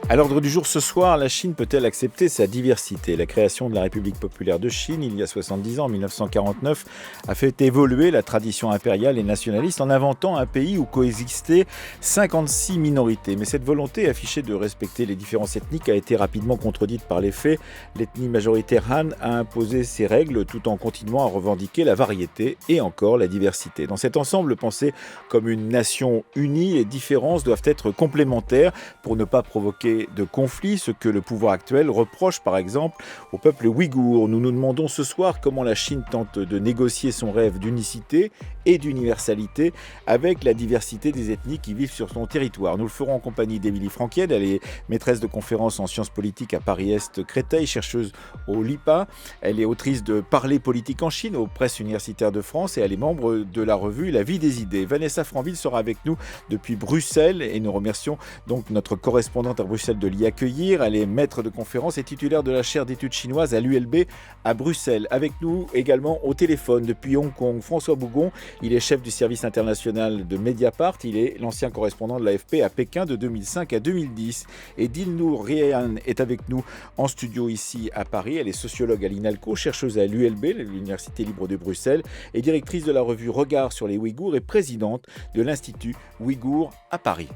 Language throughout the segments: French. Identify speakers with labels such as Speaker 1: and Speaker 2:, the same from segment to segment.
Speaker 1: À l'ordre du jour ce soir, la Chine peut-elle accepter sa diversité? La création de la République populaire de Chine, il y a 70 ans, en 1949, a fait évoluer la tradition impériale et nationaliste en inventant un pays où coexistaient 56 minorités. Mais cette volonté affichée de respecter les différences ethniques a été rapidement contredite par les faits. L'ethnie majoritaire Han a imposé ses règles tout en continuant à revendiquer la variété et encore la diversité. Dans cet ensemble pensé comme une nation unie, les différences doivent être complémentaires pour ne pas provoquer de conflits, ce que le pouvoir actuel reproche par exemple au peuple ouïghour. Nous nous demandons ce soir comment la Chine tente de négocier son rêve d'unicité et d'universalité avec la diversité des ethnies qui vivent sur son territoire. Nous le ferons en compagnie d'Émilie Franquienne, elle est maîtresse de conférences en sciences politiques à Paris-Est Créteil, chercheuse au LIPA. Elle est autrice de Parler politique en Chine aux presses universitaires de France et elle est membre de la revue La Vie des idées. Vanessa Franville sera avec nous depuis Bruxelles et nous remercions donc notre correspondante à Bruxelles de l'y accueillir. Elle est maître de conférence et titulaire de la chaire d'études chinoises à l'ULB à Bruxelles. Avec nous également au téléphone depuis Hong Kong, François Bougon. Il est chef du service international de Mediapart. Il est l'ancien correspondant de l'AFP à Pékin de 2005 à 2010. Et Dilnour Riehan est avec nous en studio ici à Paris. Elle est sociologue à l'INALCO, chercheuse à l'ULB, l'Université libre de Bruxelles, et directrice de la revue Regard sur les Ouïghours et présidente de l'Institut Ouïghour à Paris.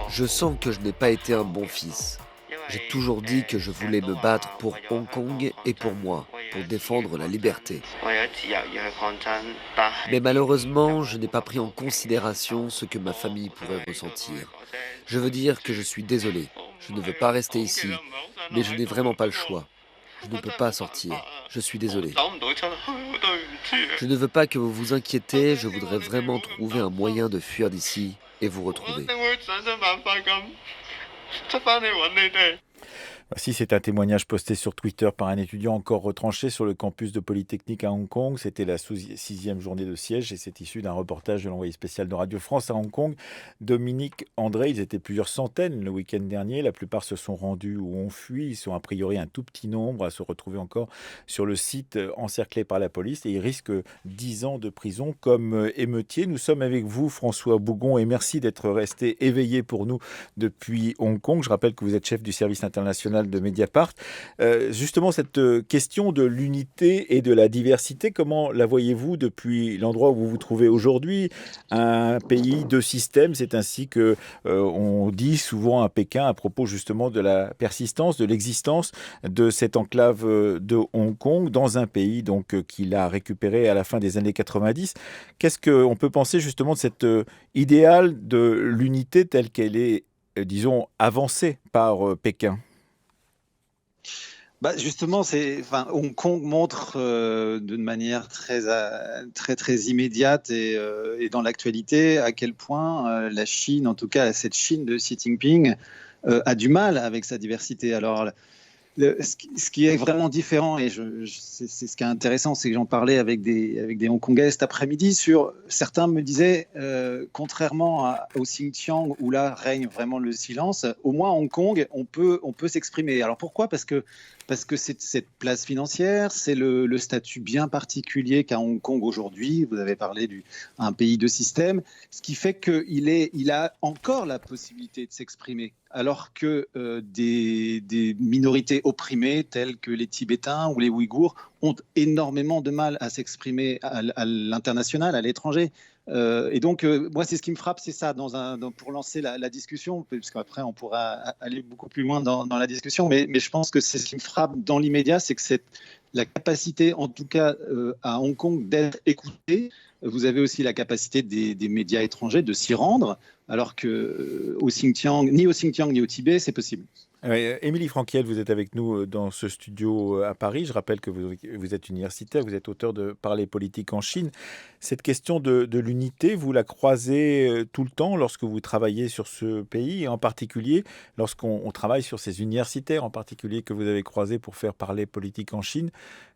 Speaker 2: Je sens que je n'ai pas été un bon fils. J'ai toujours dit que je voulais me battre pour Hong Kong et pour moi, pour défendre la liberté. Mais malheureusement, je n'ai pas pris en considération ce que ma famille pourrait ressentir. Je veux dire que je suis désolé. Je ne veux pas rester ici, mais je n'ai vraiment pas le choix. Je ne peux pas sortir. Je suis désolé. Je ne veux pas que vous vous inquiétez. Je voudrais vraiment trouver un moyen de fuir d'ici et vous retrouver.
Speaker 1: Voici, c'est un témoignage posté sur Twitter par un étudiant encore retranché sur le campus de Polytechnique à Hong Kong. C'était la sixième journée de siège et c'est issu d'un reportage de l'envoyé spécial de Radio France à Hong Kong, Dominique André. Ils étaient plusieurs centaines le week-end dernier. La plupart se sont rendus ou ont fui. Ils sont a priori un tout petit nombre à se retrouver encore sur le site encerclé par la police et ils risquent 10 ans de prison comme émeutiers. Nous sommes avec vous, François Bougon, et merci d'être resté éveillé pour nous depuis Hong Kong. Je rappelle que vous êtes chef du service international de Mediapart. Justement, cette question de l'unité et de la diversité, comment la voyez-vous depuis l'endroit où vous vous trouvez aujourd'hui? Un pays, deux systèmes, c'est ainsi que on dit souvent à Pékin à propos justement de la persistance, de l'existence de cette enclave de Hong Kong dans un pays donc qu'il a récupéré à la fin des années 90. Qu'est-ce qu'on peut penser justement de cet idéal de l'unité telle qu'elle est, disons, avancée par Pékin?
Speaker 3: Justement, Hong Kong montre d'une manière très immédiate et dans l'actualité à quel point la Chine, en tout cas cette Chine de Xi Jinping, a du mal avec sa diversité. Alors, ce qui est vraiment différent, et c'est ce qui est intéressant, c'est que j'en parlais avec des Hongkongais cet après-midi. Certains me disaient, contrairement au Xinjiang où là règne vraiment le silence, au moins à Hong Kong, on peut s'exprimer. Alors pourquoi? Parce que c'est cette place financière, c'est le statut bien particulier qu'a Hong Kong aujourd'hui. Vous avez parlé d'un pays de système, ce qui fait qu'il a encore la possibilité de s'exprimer, alors que des minorités opprimées telles que les Tibétains ou les Ouïghours ont énormément de mal à s'exprimer à l'international, à l'étranger. Et donc, moi, c'est ce qui me frappe, c'est ça, pour lancer la discussion, parce qu'après, on pourra aller beaucoup plus loin dans la discussion, mais je pense que c'est ce qui me frappe dans l'immédiat, c'est que la capacité, en tout cas à Hong Kong, d'être écouté. Vous avez aussi la capacité des médias étrangers de s'y rendre, alors que ni au Xinjiang ni au Tibet, c'est possible.
Speaker 1: Émilie Franquiel, vous êtes avec nous dans ce studio à Paris. Je rappelle que vous êtes universitaire, vous êtes auteur de Parler politique en Chine. Cette question de l'unité, vous la croisez tout le temps lorsque vous travaillez sur ce pays, et en particulier lorsqu'on travaille sur ces universitaires, en particulier que vous avez croisés pour faire Parler politique en Chine,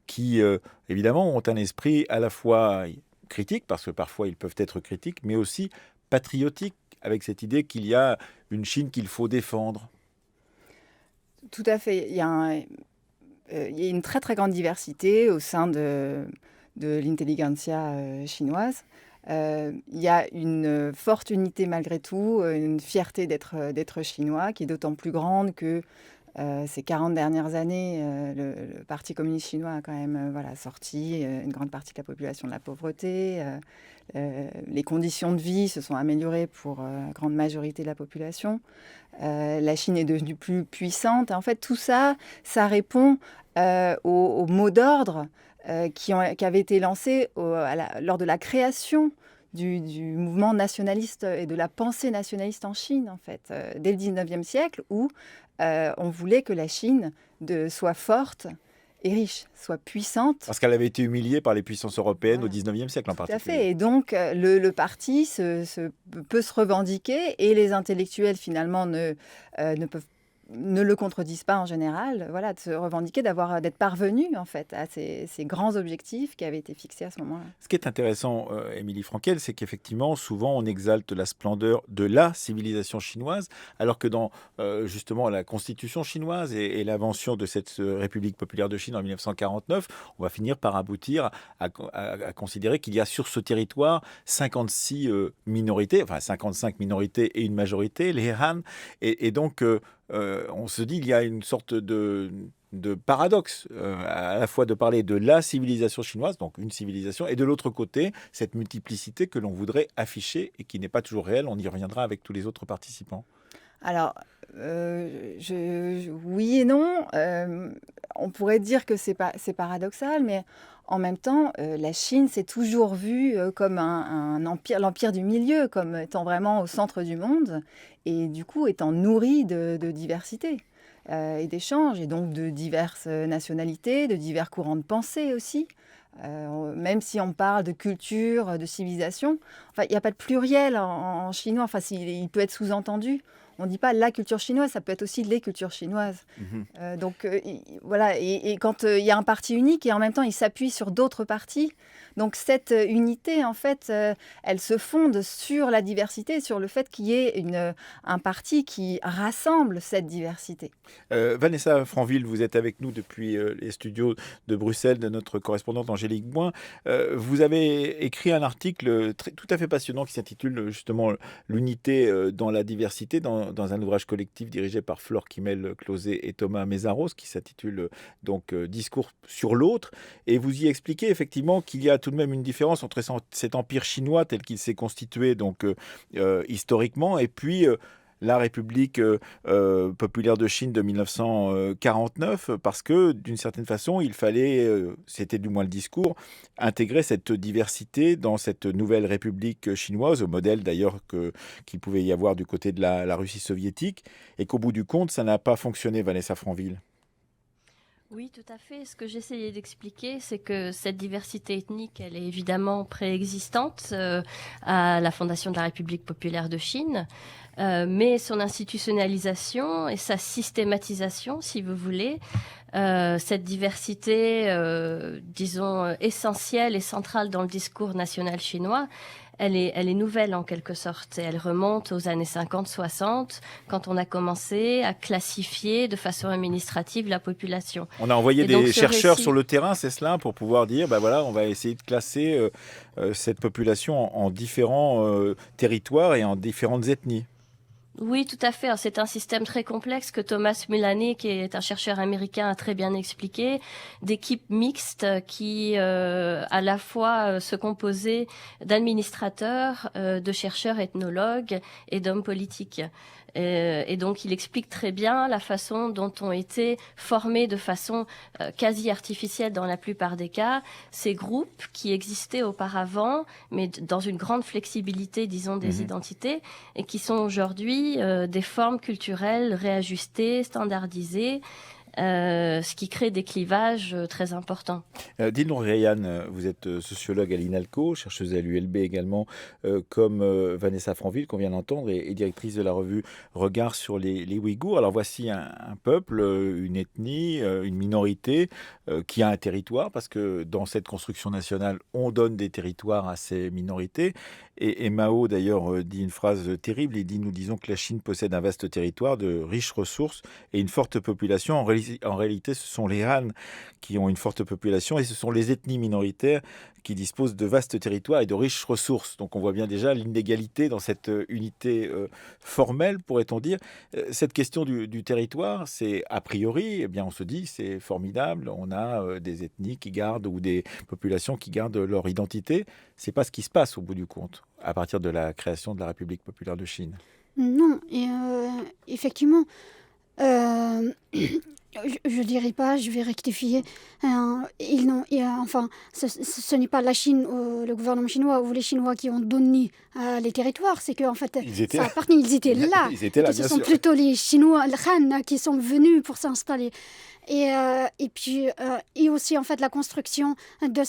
Speaker 1: qui évidemment ont un esprit à la fois critique, parce que parfois ils peuvent être critiques, mais aussi patriotique, avec cette idée qu'il y a une Chine qu'il faut défendre.
Speaker 4: Tout à fait. Il y a une très très grande diversité au sein de l'intelligentsia chinoise. Il y a une forte unité malgré tout, une fierté d'être chinois qui est d'autant plus grande que ces 40 dernières années, le Parti communiste chinois a quand même sorti une grande partie de la population de la pauvreté. Les conditions de vie se sont améliorées pour la grande majorité de la population. La Chine est devenue plus puissante. En fait, tout ça, ça répond aux mots d'ordre qui avaient été lancés lors de la création du mouvement nationaliste et de la pensée nationaliste en Chine, en fait, dès le 19e siècle, où on voulait que la Chine soit forte et riche, soit puissante.
Speaker 1: Parce qu'elle avait été humiliée par les puissances européennes au
Speaker 4: Voilà.
Speaker 1: 19e siècle en
Speaker 4: Tout à
Speaker 1: particulier.
Speaker 4: fait. Et donc, le parti peut se revendiquer et les intellectuels, finalement, ne le contredisent pas en général, de se revendiquer d'être parvenus, en fait, à ces grands objectifs qui avaient été fixés à ce moment-là.
Speaker 1: Ce qui est intéressant, Émilie Frankel, c'est qu'effectivement, souvent, on exalte la splendeur de la civilisation chinoise, alors que dans justement la constitution chinoise et l'invention de cette République populaire de Chine en 1949, on va finir par aboutir à considérer qu'il y a sur ce territoire 56 minorités, enfin 55 minorités et une majorité, les Han, et donc on se dit qu'il y a une sorte de paradoxe, à la fois de parler de la civilisation chinoise, donc une civilisation, et de l'autre côté, cette multiplicité que l'on voudrait afficher et qui n'est pas toujours réelle. On y reviendra avec tous les autres participants.
Speaker 4: Alors, oui et non. On pourrait dire que c'est paradoxal, mais en même temps, la Chine s'est toujours vue comme un empire, l'empire du milieu, comme étant vraiment au centre du monde, et du coup étant nourrie de diversité et d'échanges, et donc de diverses nationalités, de divers courants de pensée aussi. Même si on parle de culture, de civilisation, enfin, il n'y a pas de pluriel en chinois, enfin, il peut être sous-entendu. On ne dit pas la culture chinoise, ça peut être aussi les cultures chinoises. Donc voilà, et quand il y a un parti unique et en même temps il s'appuie sur d'autres partis, donc cette unité en fait, elle se fonde sur la diversité, sur le fait qu'il y ait un parti qui rassemble cette diversité.
Speaker 1: Vanessa Franville, vous êtes avec nous depuis les studios de Bruxelles, de notre correspondante Angélique Boin. Vous avez écrit un article tout à fait passionnant qui s'intitule justement L'unité dans la diversité, dans un ouvrage collectif dirigé par Flore Kimmel-Closé et Thomas Mézaros, qui s'intitule donc Discours sur l'autre. Et vous y expliquez effectivement qu'il y a tout de même une différence entre cet empire chinois tel qu'il s'est constitué donc historiquement et puis la République populaire de Chine de 1949, parce que d'une certaine façon, il fallait, c'était du moins le discours, intégrer cette diversité dans cette nouvelle République chinoise, au modèle d'ailleurs qu'il pouvait y avoir du côté de la Russie soviétique, et qu'au bout du compte, ça n'a pas fonctionné, Vanessa Franville.
Speaker 5: Oui, tout à fait. Ce que j'essayais d'expliquer, c'est que cette diversité ethnique, elle est évidemment préexistante à la fondation de la République populaire de Chine, mais son institutionnalisation et sa systématisation, si vous voulez, cette diversité, disons, essentielle et centrale dans le discours national chinois, elle est nouvelle en quelque sorte. Elle remonte aux années 50-60, quand on a commencé à classifier de façon administrative la population.
Speaker 1: On a envoyé des chercheurs sur le terrain, c'est cela, pour pouvoir dire, on va essayer de classer cette population en différents territoires et en différentes ethnies.
Speaker 5: Oui, tout à fait. C'est un système très complexe que Thomas Mullany, qui est un chercheur américain, a très bien expliqué, d'équipes mixtes qui à la fois se composaient d'administrateurs, de chercheurs ethnologues et d'hommes politiques. Et donc, il explique très bien la façon dont ont été formés de façon quasi artificielle dans la plupart des cas ces groupes qui existaient auparavant, mais dans une grande flexibilité, disons, des identités, et qui sont aujourd'hui des formes culturelles réajustées, standardisées, ce qui crée des clivages très importants.
Speaker 1: Dites-nous, Rayane, vous êtes sociologue à l'INALCO, chercheuse à l'ULB également, comme Vanessa Franville, qu'on vient d'entendre, et directrice de la revue Regard sur les Ouïghours. Alors voici un peuple, une ethnie, une minorité qui a un territoire, parce que dans cette construction nationale, on donne des territoires à ces minorités. Et Mao, d'ailleurs, dit une phrase terrible. Il dit « Nous disons que la Chine possède un vaste territoire, de riches ressources et une forte population. en réalité, ce sont les Han qui ont une forte population et ce sont les ethnies minoritaires qui disposent de vastes territoires et de riches ressources. Donc on voit bien déjà l'inégalité dans cette unité formelle, pourrait-on dire. Cette question du territoire, c'est a priori, eh bien, on se dit c'est formidable, on a des ethnies qui gardent ou des populations qui gardent leur identité. C'est pas ce qui se passe au bout du compte, à partir de la création de la République populaire de Chine.
Speaker 6: Non, et effectivement, je dirais pas, je vais rectifier. Enfin, ce n'est pas la Chine, le gouvernement chinois ou les Chinois qui ont donné les territoires, c'est qu'en fait,
Speaker 1: Ils étaient
Speaker 6: ça
Speaker 1: là.
Speaker 6: appartenait, ils étaient là.
Speaker 1: Ils étaient là,
Speaker 6: Et que ce
Speaker 1: bien
Speaker 6: sont
Speaker 1: sûr.
Speaker 6: plutôt les Chinois, les Han, qui sont venus pour s'installer. Et puis, et aussi, en fait, la construction de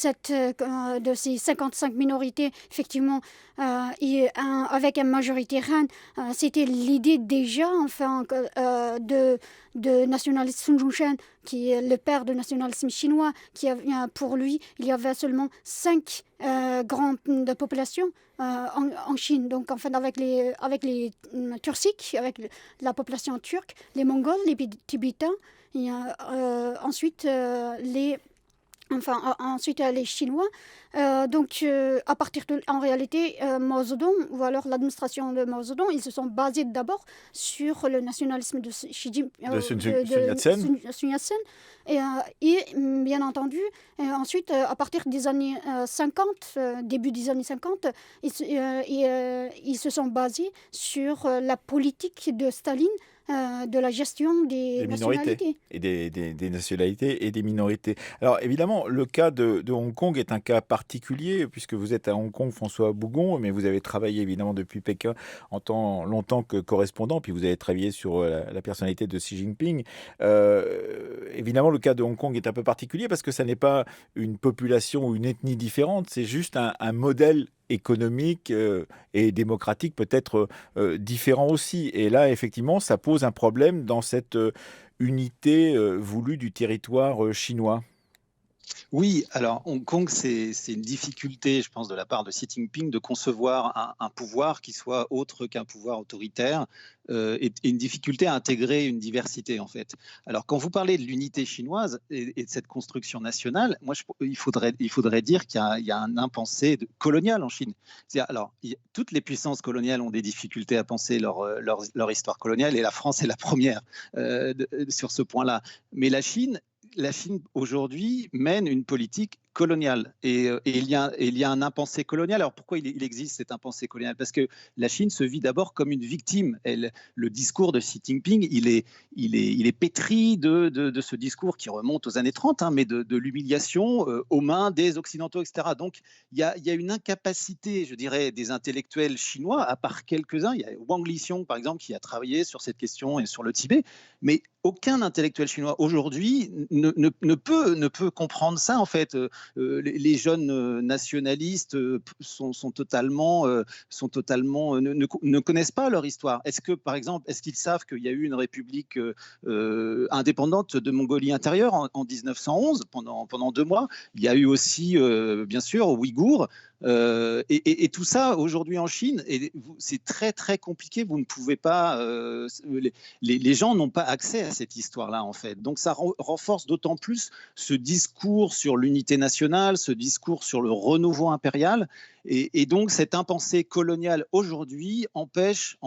Speaker 6: ces 55 minorités, effectivement, avec une majorité Han, c'était l'idée déjà, enfin, de nationaliste Sun Yat-sen, qui est le père du nationalisme chinois, pour lui, il y avait seulement 5 grandes de population en Chine. Donc, en fait, avec les Turciques, avec la population turque, les Mongols, les Tibétains, et ensuite les Chinois. À partir en réalité, Mao Zedong, ou alors l'administration de Mao Zedong, ils se sont basés d'abord sur le nationalisme de
Speaker 1: Sun Yat-sen.
Speaker 6: Sun Yat-sen. Et bien entendu, ensuite, à partir des années 50, début des années 50, ils se sont basés sur la politique de Staline, de la gestion des nationalités.
Speaker 1: Et des nationalités et des minorités. Alors évidemment, le cas de Hong Kong est un cas particulier, puisque vous êtes à Hong Kong, François Bougon, mais vous avez travaillé évidemment depuis Pékin longtemps que correspondant, puis vous avez travaillé sur la personnalité de Xi Jinping. Évidemment, le cas de Hong Kong est un peu particulier, parce que ça n'est pas une population ou une ethnie différente, c'est juste un modèle économique et démocratique peut-être différent aussi. Et là, effectivement, ça pose un problème dans cette unité voulue du territoire chinois.
Speaker 3: Oui, alors Hong Kong, c'est une difficulté, je pense, de la part de Xi Jinping de concevoir un pouvoir qui soit autre qu'un pouvoir autoritaire et une difficulté à intégrer une diversité, en fait. Alors, quand vous parlez de l'unité chinoise et de cette construction nationale, moi, il faudrait dire qu'il y a un impensé colonial en Chine. Alors, toutes les puissances coloniales ont des difficultés à penser leur histoire coloniale, et la France est la première sur ce point-là. Mais la Chine aujourd'hui mène une politique coloniale et il y a un impensé colonial. Alors pourquoi il existe cet impensé colonial? Parce que la Chine se vit d'abord comme une victime. Le discours de Xi Jinping, il est pétri de ce discours qui remonte aux années 30, mais de l'humiliation aux mains des Occidentaux, etc. Donc il y a une incapacité, je dirais, des intellectuels chinois, à part quelques-uns. Il y a Wang Lixiong, par exemple, qui a travaillé sur cette question et sur le Tibet, mais aucun intellectuel chinois aujourd'hui ne peut comprendre ça, en fait. Les jeunes nationalistes ne connaissent pas leur histoire. Est-ce que, par exemple, est-ce qu'ils savent qu'il y a eu une république indépendante de Mongolie intérieure en 1911 pendant 2 mois? Il y a eu aussi, bien sûr, Ouïghours. Et tout ça aujourd'hui en Chine, c'est très très compliqué. Vous ne pouvez pas, les gens n'ont pas accès à cette histoire-là, en fait. Donc ça renforce d'autant plus ce discours sur l'unité nationale, ce discours sur le renouveau impérial, et donc cette impensée coloniale aujourd'hui empêche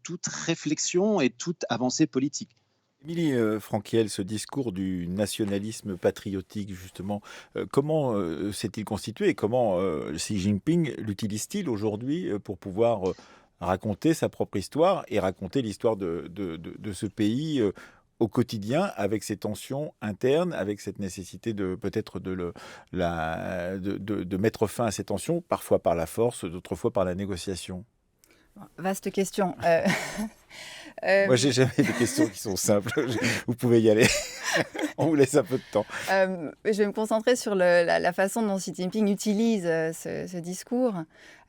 Speaker 3: toute réflexion et toute avancée politique.
Speaker 1: Émilie Franquiel, ce discours du nationalisme patriotique, justement, comment s'est-il constitué et comment Xi Jinping l'utilise-t-il aujourd'hui pour pouvoir raconter sa propre histoire et raconter l'histoire de ce pays au quotidien, avec ces tensions internes, avec cette nécessité de mettre fin à ces tensions, parfois par la force, d'autres fois par la négociation?
Speaker 4: Vaste question.
Speaker 1: Moi, j'ai jamais des questions qui sont simples. Vous pouvez y aller. On vous laisse un peu de temps.
Speaker 4: Je vais me concentrer sur la façon dont Xi Jinping utilise ce discours.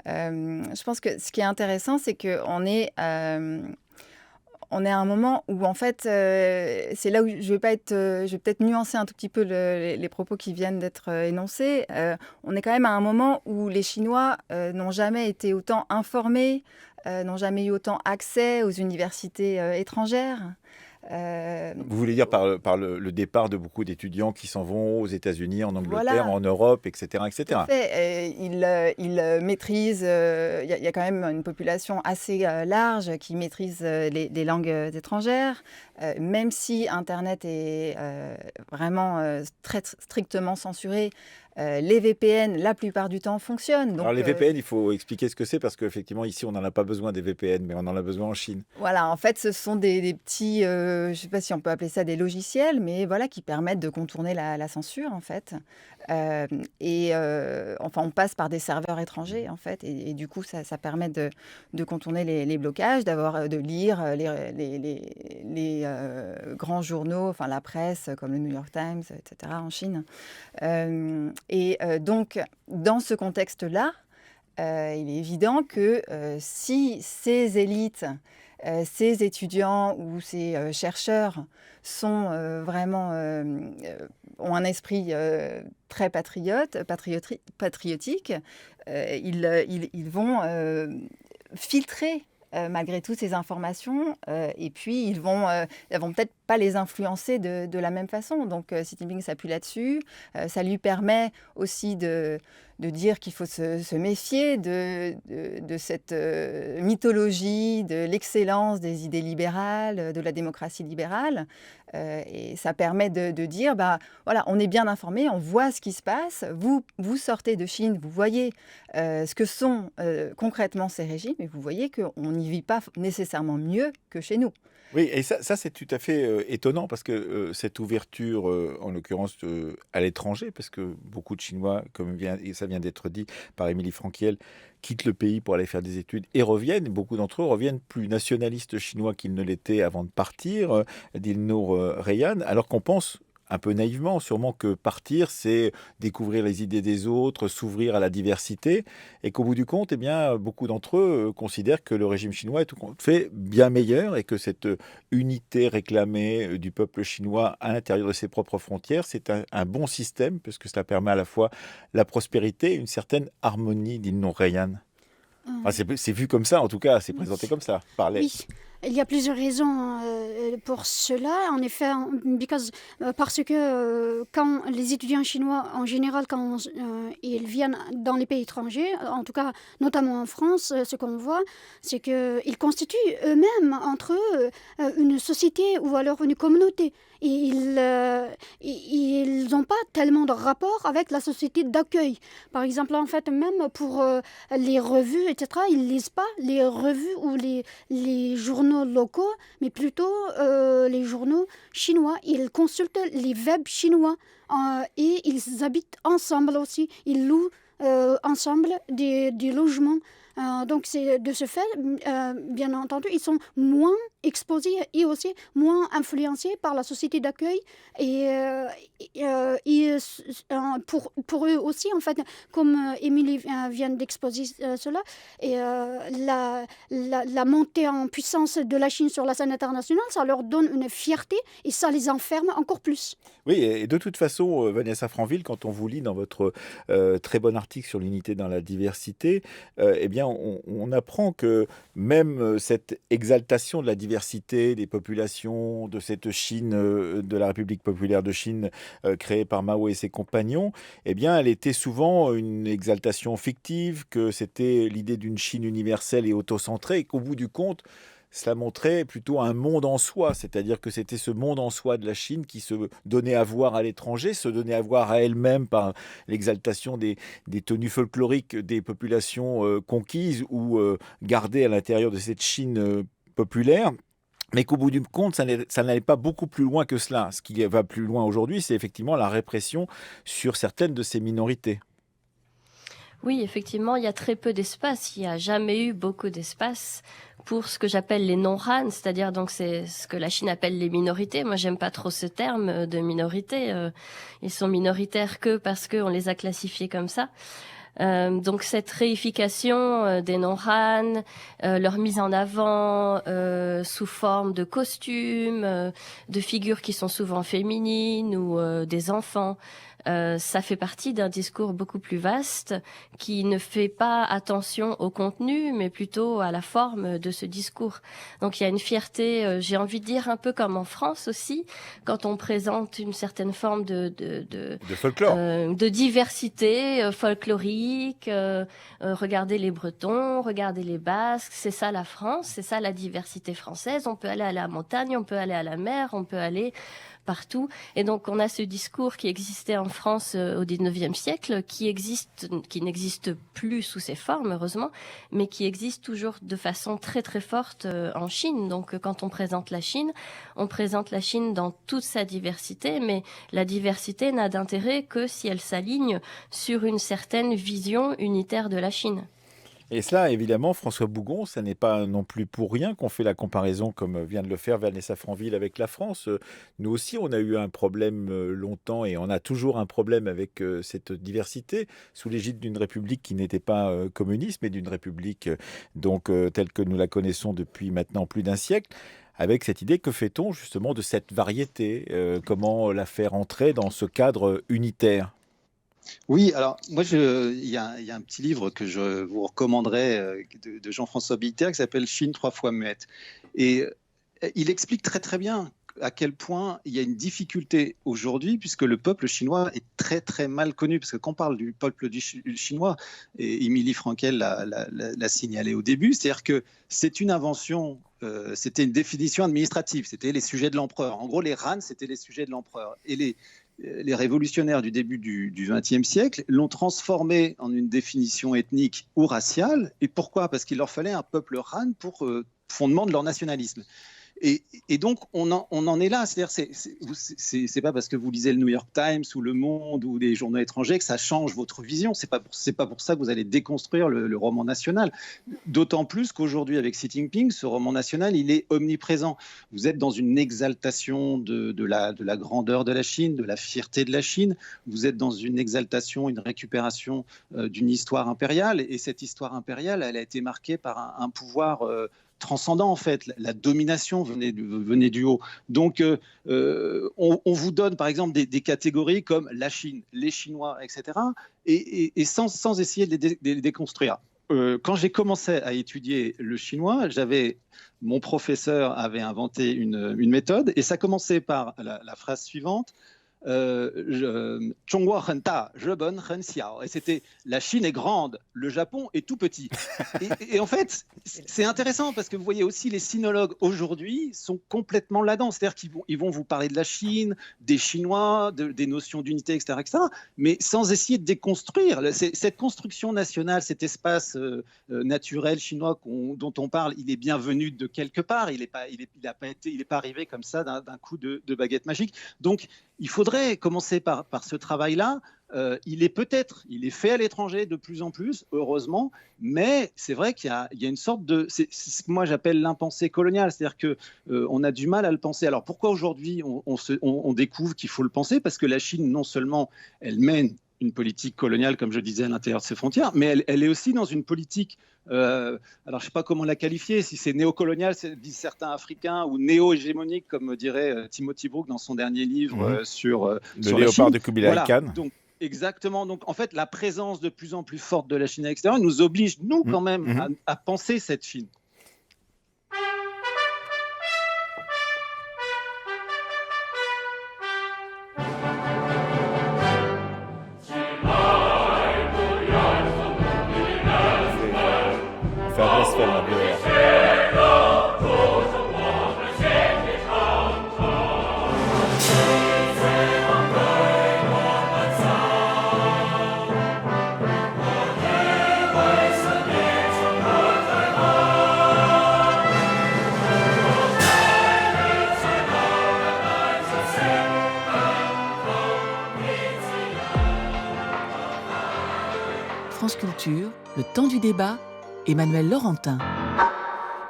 Speaker 4: Je pense que ce qui est intéressant, c'est qu'on est à un moment où, en fait, c'est là où je vais peut-être nuancer un tout petit peu les propos qui viennent d'être énoncés. On est quand même à un moment où les Chinois n'ont jamais été autant informés, n'ont jamais eu autant accès aux universités étrangères.
Speaker 1: Vous voulez dire par le départ de beaucoup d'étudiants qui s'en vont aux États-Unis, en Angleterre,
Speaker 4: Voilà.
Speaker 1: en Europe, etc.,
Speaker 4: Tout à
Speaker 1: etc.
Speaker 4: fait. Il maîtrise, il y a quand même une population assez large qui maîtrise les langues étrangères, même si Internet est vraiment très strictement censuré. Les VPN, la plupart du temps, fonctionnent.
Speaker 1: Alors
Speaker 4: Donc,
Speaker 1: les VPN, il faut expliquer ce que c'est parce qu'effectivement ici on n'en a pas besoin des VPN, mais on en a besoin en Chine.
Speaker 4: voilà, en fait, ce sont des petits, je ne sais pas si on peut appeler ça des logiciels, mais voilà, qui permettent de contourner la censure, en fait. Enfin, on passe par des serveurs étrangers, en fait, et du coup, ça permet de contourner les blocages, de lire les grands journaux, enfin la presse, comme le New York Times, etc., en Chine. Donc, dans ce contexte-là, il est évident que si ces élites, ces étudiants ou ces chercheurs sont vraiment ont un esprit très patriotique, ils vont filtrer malgré tout ces informations, et puis elles vont peut-être pas les influencer de la même façon. Donc Xi Jinping s'appuie là-dessus. Ça lui permet aussi de dire qu'il faut se méfier de cette mythologie, de l'excellence des idées libérales, de la démocratie libérale. Et ça permet de dire, voilà, on est bien informé, on voit ce qui se passe. Vous sortez de Chine, vous voyez ce que sont concrètement ces régimes, et vous voyez qu'on n'y vit pas nécessairement mieux que chez nous.
Speaker 1: Oui, et ça c'est tout à fait étonnant parce que cette ouverture, en l'occurrence à l'étranger, parce que beaucoup de Chinois, et ça vient d'être dit par Émilie Franquiel, quittent le pays pour aller faire des études et reviennent. Beaucoup d'entre eux reviennent plus nationalistes chinois qu'ils ne l'étaient avant de partir, dit Nour Rayhan, alors qu'on pense un peu naïvement, sûrement, que partir, c'est découvrir les idées des autres, s'ouvrir à la diversité, et qu'au bout du compte, eh bien, beaucoup d'entre eux considèrent que le régime chinois est tout compte fait bien meilleur et que cette unité réclamée du peuple chinois à l'intérieur de ses propres frontières, c'est un bon système, parce que cela permet à la fois la prospérité et une certaine harmonie, dit non Rayhan. Enfin, c'est vu comme ça, en tout cas, c'est présenté comme ça, par les...
Speaker 6: Oui, il y a plusieurs raisons pour cela. En effet, parce que quand les étudiants chinois, en général, quand ils viennent dans les pays étrangers, en tout cas notamment en France, ce qu'on voit, c'est qu'ils constituent eux-mêmes, entre eux, une société ou alors une communauté. Et ils n'ont pas tellement de rapport avec la société d'accueil. Par exemple, en fait, même pour les revues, etc., ils ne lisent pas les revues ou les journaux locaux, mais plutôt les journaux chinois. Ils consultent les webs chinois et ils habitent ensemble aussi. Ils louent ensemble des logements. Donc, c'est de ce fait, bien entendu, ils sont moins exposés et aussi moins influencés par la société d'accueil. Pour eux aussi, en fait, comme Émilie vient d'exposer cela, la montée en puissance de la Chine sur la scène internationale, ça leur donne une fierté et ça les enferme encore plus.
Speaker 1: Oui, et de toute façon, Vanessa Franville, quand on vous lit dans votre très bon article sur l'unité dans la diversité, eh bien, on apprend que même cette exaltation de la diversité des populations, de cette Chine, de la République populaire de Chine, créée par Mao et ses compagnons, eh bien, elle était souvent une exaltation fictive, que c'était l'idée d'une Chine universelle et autocentrée, et qu'au bout du compte, cela montrait plutôt un monde en soi, c'est-à-dire que c'était ce monde en soi de la Chine qui se donnait à voir à l'étranger, se donnait à voir à elle-même par l'exaltation des tenues folkloriques des populations conquises ou gardées à l'intérieur de cette Chine populaire. Mais qu'au bout du compte, ça n'allait pas beaucoup plus loin que cela. Ce qui va plus loin aujourd'hui, c'est effectivement la répression sur certaines de ces minorités.
Speaker 5: Oui, effectivement, il y a très peu d'espace. Il n'y a jamais eu beaucoup d'espace pour ce que j'appelle les non-Han, c'est-à-dire donc c'est ce que la Chine appelle les minorités. Moi, j'aime pas trop ce terme de minorité. Ils sont minoritaires que parce qu'on les a classifiés comme ça. Donc cette réification des non-Han, leur mise en avant sous forme de costumes, de figures qui sont souvent féminines ou des enfants, ça fait partie d'un discours beaucoup plus vaste qui ne fait pas attention au contenu, mais plutôt à la forme de ce discours. Donc il y a une fierté, j'ai envie de dire un peu comme en France aussi, quand on présente une certaine forme de
Speaker 1: folklore,
Speaker 5: de diversité folklorique. Regardez les Bretons, regardez les Basques, c'est ça la France, c'est ça la diversité française. On peut aller à la montagne, on peut aller à la mer, on peut aller partout. Et donc, on a ce discours qui existait en France au XIXe siècle, qui n'existe plus sous ces formes, heureusement, mais qui existe toujours de façon très, très forte en Chine. Donc, quand on présente la Chine dans toute sa diversité, mais la diversité n'a d'intérêt que si elle s'aligne sur une certaine vision unitaire de la Chine.
Speaker 1: Et cela, évidemment, François Bougon, ça n'est pas non plus pour rien qu'on fait la comparaison, comme vient de le faire Vanessa Franville avec la France. Nous aussi, on a eu un problème longtemps et on a toujours un problème avec cette diversité sous l'égide d'une république qui n'était pas communiste, mais d'une république telle que nous la connaissons depuis maintenant plus d'un siècle. Avec cette idée, que fait-on justement de cette variété? Comment la faire entrer dans ce cadre unitaire?
Speaker 3: Oui, alors moi, il y a un petit livre que je vous recommanderais de Jean-François Billetter qui s'appelle Chine 3 fois muette. Et il explique très très bien à quel point il y a une difficulté aujourd'hui, puisque le peuple chinois est très très mal connu. Parce que quand on parle du peuple chinois, et Émilie Frankel l'a signalé au début, c'est-à-dire que c'est une invention, c'était une définition administrative, c'était les sujets de l'empereur. En gros, les Han, c'était les sujets de l'empereur. Et les révolutionnaires du début du XXe siècle l'ont transformé en une définition ethnique ou raciale. Et pourquoi? Parce qu'il leur fallait un peuple Han pour fondement de leur nationalisme. Et donc, on en est là. C'est-à-dire, c'est pas parce que vous lisez le New York Times ou Le Monde ou des journaux étrangers que ça change votre vision. C'est pas pour ça que vous allez déconstruire le roman national. D'autant plus qu'aujourd'hui, avec Xi Jinping, ce roman national, il est omniprésent. Vous êtes dans une exaltation de la grandeur de la Chine, de la fierté de la Chine. Vous êtes dans une exaltation, une récupération d'une histoire impériale. Et cette histoire impériale, elle a été marquée par un pouvoir transcendant, en fait. La domination venait du haut. Donc, on vous donne, par exemple, des catégories comme la Chine, les Chinois, etc., et sans essayer de les déconstruire. Quand j'ai commencé à étudier le chinois, mon professeur avait inventé une méthode, et ça commençait par la phrase suivante. Zhonghua hen da, Zheban hen xiao. Et c'était la Chine est grande, le Japon est tout petit. Et en fait, c'est intéressant parce que vous voyez aussi les sinologues aujourd'hui sont complètement là-dedans. C'est-à-dire qu'ils vont vous parler de la Chine, des Chinois, des notions d'unité, etc., mais sans essayer de déconstruire. Cette construction nationale, cet espace naturel chinois dont on parle, il est bien venu de quelque part. Il n'est pas arrivé comme ça d'un coup de baguette magique. Donc, il faudrait commencer par ce travail-là. Il est fait à l'étranger de plus en plus, heureusement, mais c'est vrai qu'il y a une sorte de... C'est ce que moi j'appelle l'impensé colonial, c'est-à-dire qu'on a du mal à le penser. Alors pourquoi aujourd'hui on découvre qu'il faut le penser? Parce que la Chine, non seulement elle mène une politique coloniale, comme je disais, à l'intérieur de ses frontières, mais elle est aussi dans une politique, alors je ne sais pas comment la qualifier, si c'est néocolonial, disent certains Africains, ou néo-hégémonique, comme dirait Timothy Brook dans son dernier livre sur
Speaker 1: le
Speaker 3: sur
Speaker 1: léopard de Kublai Khan.
Speaker 3: Donc, exactement. Donc, en fait, la présence de plus en plus forte de la Chine à l'extérieur nous oblige, nous, quand même, à penser cette Chine.
Speaker 7: France Culture, le temps du débat, Emmanuel Laurentin.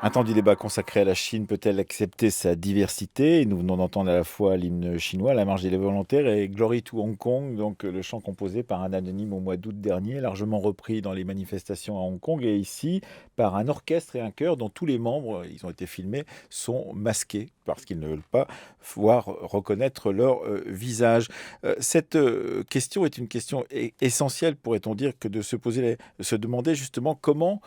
Speaker 1: Un temps du débat consacré à la Chine peut-elle accepter sa diversité? Et nous venons d'entendre à la fois l'hymne chinois, La marche des volontaires et Glory to Hong Kong, donc le chant composé par un anonyme au mois d'août dernier, largement repris dans les manifestations à Hong Kong et ici par un orchestre et un chœur dont tous les membres, ils ont été filmés, sont masqués parce qu'ils ne veulent pas voir reconnaître leur visage. Cette question est une question essentielle, pourrait-on dire, que de se demander justement comment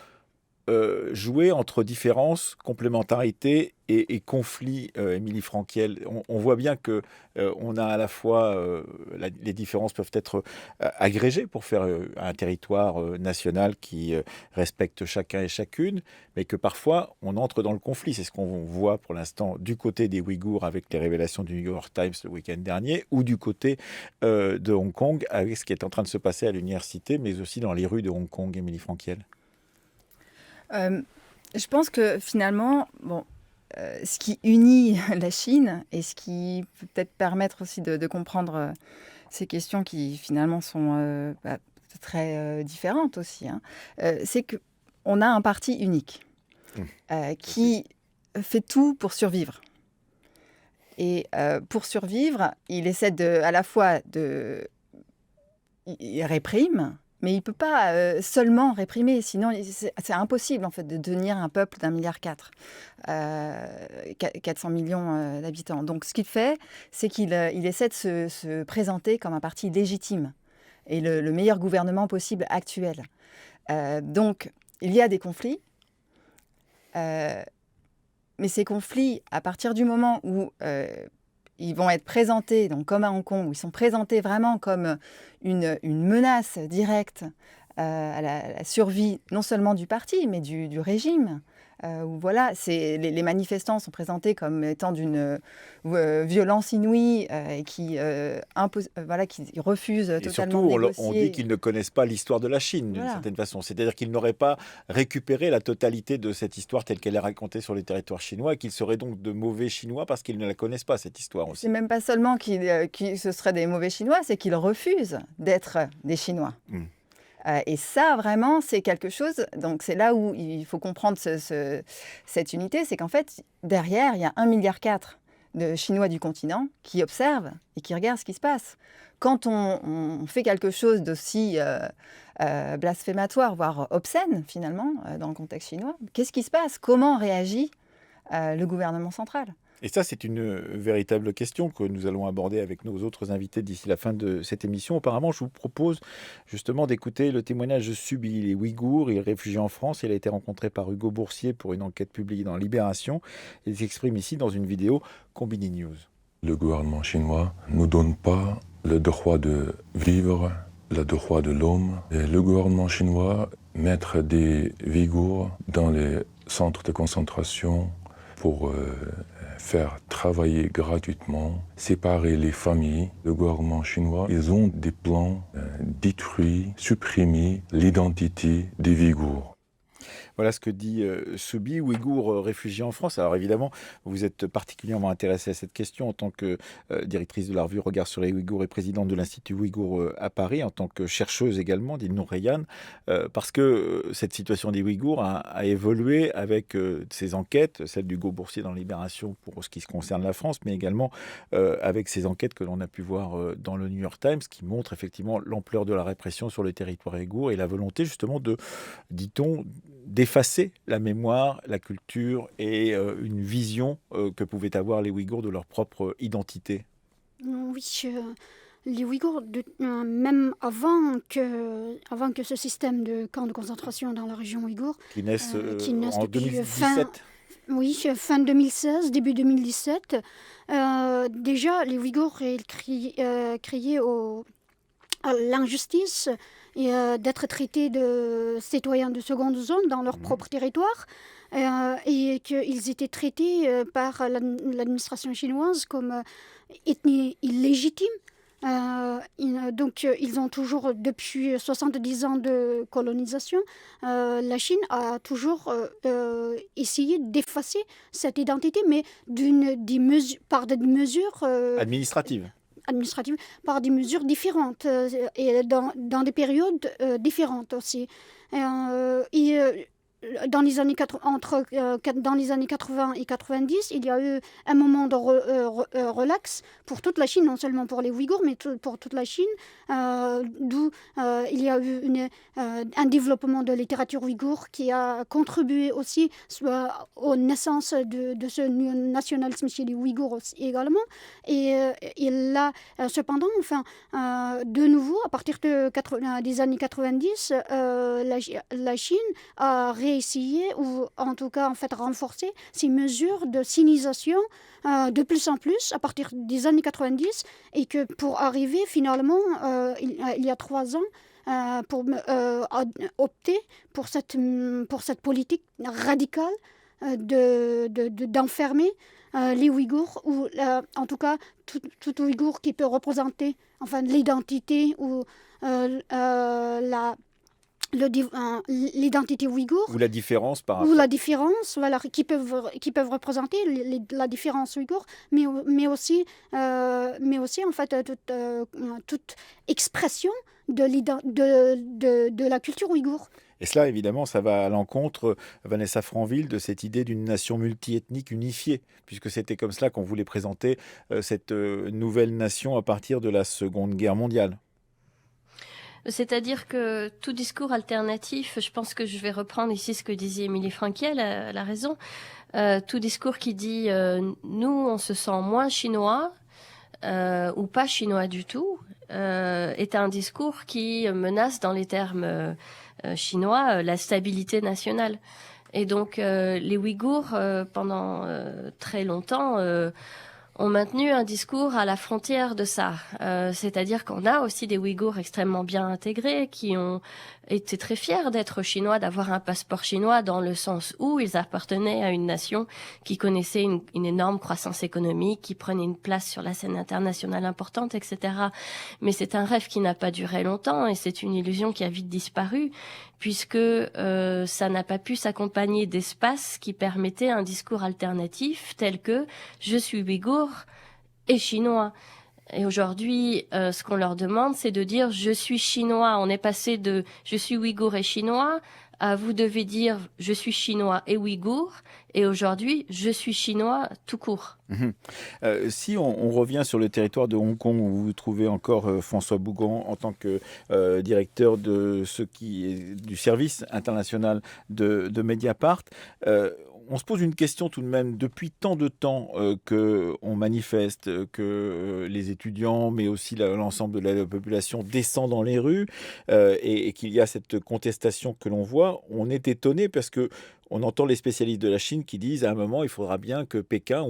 Speaker 1: jouer entre différences, complémentarité et conflits, Émilie Franquiel. On voit bien que on a à la fois les différences peuvent être agrégées pour faire un territoire national qui respecte chacun et chacune, mais que parfois on entre dans le conflit. C'est ce qu'on voit pour l'instant du côté des Ouïghours avec les révélations du New York Times le week-end dernier, ou du côté de Hong Kong avec ce qui est en train de se passer à l'université, mais aussi dans les rues de Hong Kong, Émilie Franquiel.
Speaker 4: Je pense que finalement, ce qui unit la Chine et ce qui peut peut-être permettre aussi de comprendre ces questions qui finalement sont très différentes aussi, hein, c'est qu'on a un parti unique qui fait tout pour survivre. Et pour survivre, il essaie à la fois il réprime, mais il ne peut pas seulement réprimer, sinon c'est impossible en fait de devenir un peuple d'1,4 milliard, 400 millions d'habitants. Donc ce qu'il fait, c'est qu'il essaie de se présenter comme un parti légitime et le meilleur gouvernement possible actuel. Donc il y a des conflits, mais ces conflits, à partir du moment où ils vont être présentés, donc comme à Hong Kong, où ils sont présentés vraiment comme une menace directe à la survie non seulement du parti, mais du régime. Où voilà, les manifestants sont présentés comme étant d'une violence inouïe et qui refusent
Speaker 1: Et
Speaker 4: totalement
Speaker 1: surtout,
Speaker 4: de négocier.
Speaker 1: on dit qu'ils ne connaissent pas l'histoire de la Chine, d'une certaine façon. C'est-à-dire qu'ils n'auraient pas récupéré la totalité de cette histoire telle qu'elle est racontée sur les territoires chinois, et qu'ils seraient donc de mauvais Chinois parce qu'ils ne la connaissent pas, cette histoire aussi.
Speaker 4: C'est même pas seulement ce seraient des mauvais Chinois, c'est qu'ils refusent d'être des Chinois. Et ça, vraiment, c'est quelque chose... Donc, c'est là où il faut comprendre cette unité, c'est qu'en fait, derrière, il y a 1,4 milliard de Chinois du continent qui observent et qui regardent ce qui se passe. Quand on fait quelque chose d'aussi blasphématoire, voire obscène, finalement, dans le contexte chinois, qu'est-ce qui se passe? Comment réagit le gouvernement central?
Speaker 1: Et ça, c'est une véritable question que nous allons aborder avec nos autres invités d'ici la fin de cette émission. Auparavant, je vous propose justement d'écouter le témoignage de Subi. Il est ouïghour, il est réfugié en France. Il a été rencontré par Hugo Boursier pour une enquête publiée dans Libération. Il s'exprime ici dans une vidéo Combini News.
Speaker 7: Le gouvernement chinois ne nous donne pas le droit de vivre, le droit de l'homme. Et le gouvernement chinois mettre des Ouïghours dans les centres de concentration pour faire travailler gratuitement, séparer les familles. Le gouvernement chinois, ils ont des plans détruits, supprimer l'identité des Ouïghours.
Speaker 1: Voilà ce que dit Subi, ouïghour réfugié en France. Alors évidemment, vous êtes particulièrement intéressée à cette question en tant que directrice de la revue Regard sur les Ouïghours et présidente de l'Institut Ouïghour à Paris, en tant que chercheuse également, dit Nour Rayyan, parce que cette situation des Ouïghours a évolué avec ces enquêtes, celle d'Hugo Boursier dans Libération pour ce qui se concerne la France, mais également avec ces enquêtes que l'on a pu voir dans le New York Times, qui montrent effectivement l'ampleur de la répression sur le territoire ouïghour et la volonté justement de, dit-on, d'effacer la mémoire, la culture et une vision que pouvaient avoir les Ouïghours de leur propre identité.
Speaker 6: Oui, les Ouïghours, même avant que ce système de camps de concentration dans la région ouïghour,
Speaker 1: qui naissent en
Speaker 6: depuis
Speaker 1: 2017.
Speaker 6: Fin 2016, début 2017, déjà les Ouïghours criaient à l'injustice et d'être traités de citoyens de seconde zone dans leur propre territoire, et qu'ils étaient traités par l'administration chinoise comme ethnie illégitime. Donc ils ont toujours, depuis 70 ans de colonisation, la Chine a toujours essayé d'effacer cette identité, mais par des mesures
Speaker 1: administratives,
Speaker 6: par des mesures différentes et dans des périodes différentes aussi. dans les années dans les années 80 et 90, il y a eu un moment de relax pour toute la Chine, non seulement pour les Ouïghours, mais pour toute la Chine, d'où il y a eu un développement de littérature ouïghour qui a contribué aussi aux naissances de ce nationalisme chez les Ouïghours aussi, également. Et là, cependant, de nouveau, à partir des années 90, la Chine a réessayé, ou en tout cas renforcé ces mesures de sinisation de plus en plus à partir des années 90, et que pour arriver finalement, il y a 3 ans, pour opter pour cette politique radicale d'enfermer les Ouïghours, ou en tout cas tout Ouïghour qui peut représenter l'identité ou l'identité ouïghour,
Speaker 1: Ou la différence par
Speaker 6: ou
Speaker 1: rapport.
Speaker 6: la différence, voilà, qui peuvent représenter la différence ouïghour, mais aussi toute expression de la culture ouïghour.
Speaker 1: Et cela, évidemment, ça va à l'encontre, Vanessa Franville, de cette idée d'une nation multiethnique unifiée, puisque c'était comme cela qu'on voulait présenter cette nouvelle nation à partir de la Seconde Guerre mondiale.
Speaker 5: C'est-à-dire que tout discours alternatif, je pense que je vais reprendre ici ce que disait Émilie Franquiel, elle a raison, tout discours qui dit nous, on se sent moins chinois ou pas chinois du tout, est un discours qui menace, dans les termes chinois, la stabilité nationale. Et donc les Ouïghours, pendant très longtemps, ont maintenu un discours à la frontière de ça. C'est-à-dire qu'on a aussi des Ouïghours extrêmement bien intégrés qui ont été très fiers d'être chinois, d'avoir un passeport chinois, dans le sens où ils appartenaient à une nation qui connaissait une énorme croissance économique, qui prenait une place sur la scène internationale importante, etc. Mais c'est un rêve qui n'a pas duré longtemps, et c'est une illusion qui a vite disparu, puisque ça n'a pas pu s'accompagner d'espaces qui permettaient un discours alternatif tel que « je suis Ouïghour et chinois ». Et aujourd'hui, ce qu'on leur demande, c'est de dire « je suis chinois ». On est passé de « je suis Ouïghour et chinois » à « vous devez dire « je suis chinois et Ouïghour ». Et aujourd'hui, « je suis chinois » tout court.
Speaker 1: Si on revient sur le territoire de Hong Kong, où vous trouvez encore François Bougon en tant que directeur de du service international de Mediapart, on se pose une question tout de même. Depuis tant de temps qu'on manifeste, que les étudiants, mais aussi l'ensemble de la population descend dans les rues et qu'il y a cette contestation que l'on voit, on est étonné parce que on entend les spécialistes de la Chine qui disent à un moment, il faudra bien que Pékin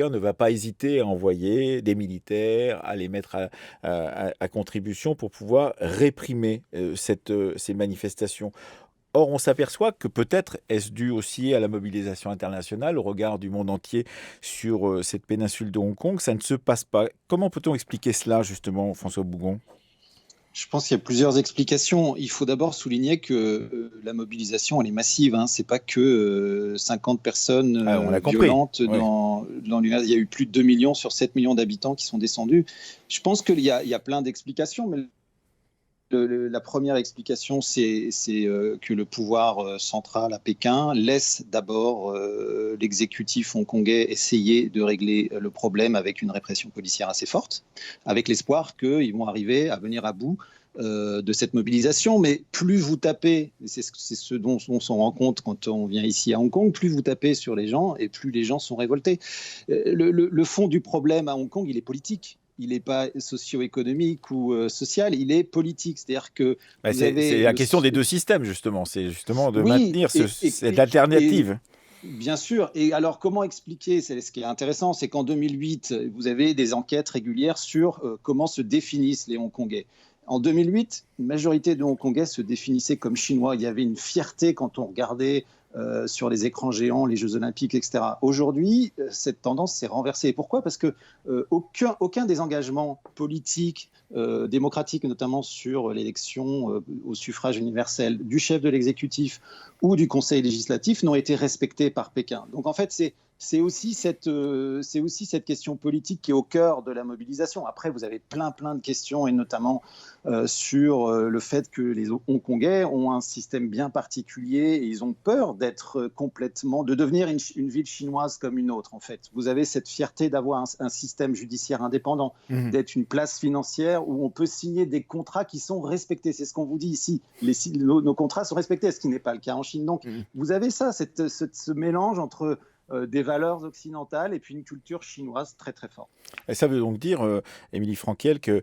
Speaker 1: ne va pas hésiter à envoyer des militaires, à les mettre à contribution pour pouvoir réprimer ces manifestations. Or, on s'aperçoit que peut-être est-ce dû aussi à la mobilisation internationale, au regard du monde entier sur cette péninsule de Hong Kong, ça ne se passe pas. Comment peut-on expliquer cela, justement, François Bougon ?
Speaker 3: Je pense qu'il y a plusieurs explications. Il faut d'abord souligner que la mobilisation, elle est massive. Ce n'est pas que 50 personnes violentes dans l'univers. Il y a eu plus de 2 millions sur 7 millions d'habitants qui sont descendus. Je pense qu'il y a plein d'explications, mais la première explication, c'est que le pouvoir central à Pékin laisse d'abord l'exécutif hongkongais essayer de régler le problème avec une répression policière assez forte, avec l'espoir qu'ils vont arriver à venir à bout de cette mobilisation. Mais plus vous tapez, c'est ce dont on s'en rend compte quand on vient ici à Hong Kong, plus vous tapez sur les gens et plus les gens sont révoltés. Le fond du problème à Hong Kong, il est politique. Il n'est pas socio-économique ou social, il est politique. C'est-à-dire que
Speaker 1: c'est la question des deux systèmes, justement. C'est justement de maintenir cette alternative.
Speaker 3: Bien sûr. Et alors, comment expliquer ? Ce qui est intéressant, c'est qu'en 2008, vous avez des enquêtes régulières sur comment se définissent les Hongkongais. En 2008, une majorité de Hongkongais se définissaient comme chinois. Il y avait une fierté quand on regardait sur les écrans géants, les Jeux Olympiques, etc. Aujourd'hui, cette tendance s'est renversée. Pourquoi ? Parce que aucun des engagements politiques, démocratiques, notamment sur l'élection au suffrage universel du chef de l'exécutif ou du conseil législatif, n'ont été respectés par Pékin. Donc en fait, c'est aussi cette question politique qui est au cœur de la mobilisation. Après, vous avez plein de questions, et notamment sur le fait que les Hongkongais ont un système bien particulier et ils ont peur de devenir une ville chinoise comme une autre, en fait. Vous avez cette fierté d'avoir un système judiciaire indépendant, d'être une place financière où on peut signer des contrats qui sont respectés. C'est ce qu'on vous dit ici. Nos contrats sont respectés, ce qui n'est pas le cas en Chine. Donc, vous avez ça, ce mélange entre des valeurs occidentales et puis une culture chinoise très très forte.
Speaker 1: Et ça veut donc dire, Émilie Franquiel, que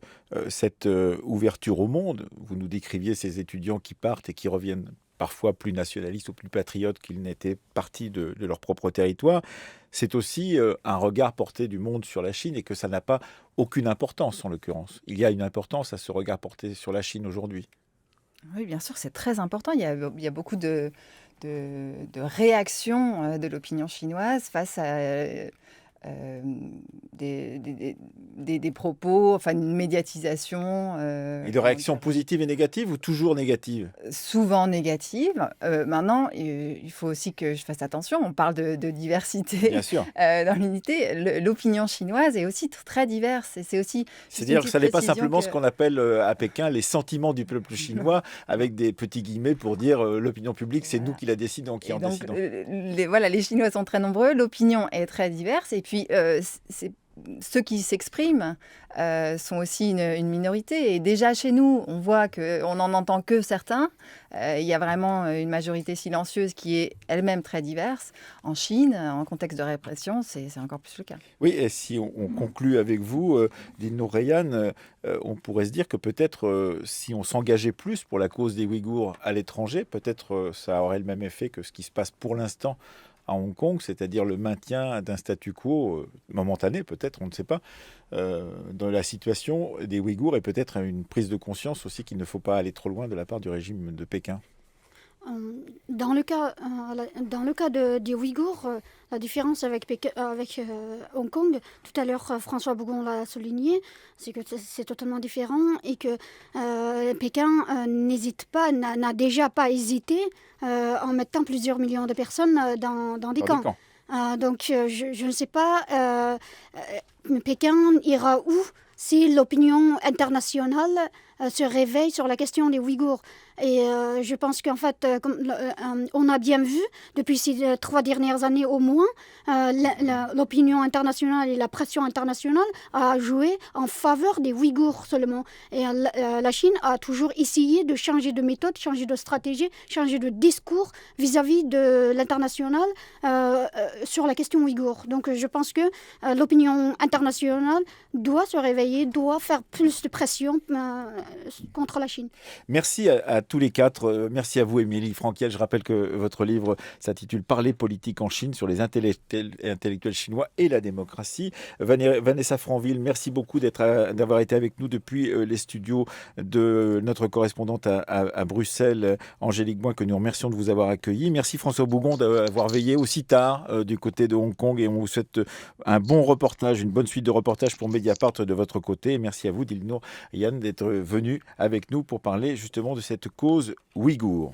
Speaker 1: cette ouverture au monde, vous nous décriviez ces étudiants qui partent et qui reviennent parfois plus nationalistes ou plus patriotes qu'ils n'étaient partis de leur propre territoire, c'est aussi un regard porté du monde sur la Chine et que ça n'a pas aucune importance en l'occurrence. Il y a une importance à ce regard porté sur la Chine aujourd'hui.
Speaker 4: Oui, bien sûr, c'est très important. Il y a beaucoup de réactions de l'opinion chinoise face à des propos, enfin une médiatisation.
Speaker 1: Et de réactions positives et négatives ou toujours négatives ?
Speaker 4: Souvent négatives. Maintenant, il faut aussi que je fasse attention. On parle de diversité
Speaker 1: Bien sûr.
Speaker 4: Dans l'unité. L'opinion chinoise est aussi très diverse. Et
Speaker 1: c'est-à-dire que ça n'est pas simplement ce qu'on appelle à Pékin les sentiments du peuple chinois, avec des petits guillemets pour dire l'opinion publique, c'est nous qui la décidons, qui en décidons.
Speaker 4: Les Chinois sont très nombreux, l'opinion est très diverse. Et puis, ceux qui s'expriment sont aussi une minorité. Et déjà, chez nous, on voit qu'on n'en entend que certains. Il y a vraiment une majorité silencieuse qui est elle-même très diverse. En Chine, en contexte de répression, c'est encore plus le cas.
Speaker 1: Oui, et si on conclut avec vous, Dilnour Reyhan, on pourrait se dire que peut-être si on s'engageait plus pour la cause des Ouïghours à l'étranger, peut-être ça aurait le même effet que ce qui se passe pour l'instant à Hong Kong, c'est-à-dire le maintien d'un statu quo momentané, peut-être, on ne sait pas, dans la situation des Ouïghours, et peut-être une prise de conscience aussi qu'il ne faut pas aller trop loin de la part du régime de Pékin.
Speaker 6: Dans le cas des Ouïghours, la différence avec Hong Kong, tout à l'heure François Bougon l'a souligné, c'est que c'est totalement différent et que Pékin n'a déjà pas hésité en mettant plusieurs millions de personnes dans des camps. Donc je ne sais pas, Pékin ira où si l'opinion internationale se réveille sur la question des Ouïghours. Et je pense qu'en fait, on a bien vu, depuis ces 3 dernières années au moins, l'opinion internationale et la pression internationale a joué en faveur des Ouïghours seulement. Et la Chine a toujours essayé de changer de méthode, changer de stratégie, changer de discours vis-à-vis de l'international sur la question ouïghour. Donc je pense que l'opinion internationale doit se réveiller, doit faire plus de pression contre la Chine.
Speaker 1: Merci à tous les 4. Merci à vous, Émilie Franquiel. Je rappelle que votre livre s'intitule « Parler politique en Chine » sur les intellectuels chinois et la démocratie. Vanessa Franville, merci beaucoup d'avoir été avec nous depuis les studios de notre correspondante à Bruxelles, Angélique Boin, que nous remercions de vous avoir accueilli. Merci François Bougon d'avoir veillé aussi tard du côté de Hong Kong, et on vous souhaite un bon reportage, une bonne suite de reportages pour Mediapart de votre côté. Et merci à vous, Dilnour Reyhan, d'être venu avec nous pour parler justement de cette cause ouïghour.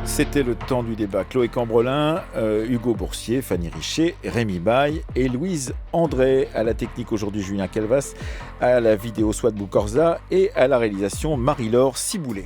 Speaker 1: C'était le temps du débat. Chloé Cambrelin, Hugo Boursier, Fanny Richer, Rémi Baye et Louise André. À la technique aujourd'hui, Julien Calvas, à la vidéo Swad Boukorza et à la réalisation Marie-Laure Ciboulet.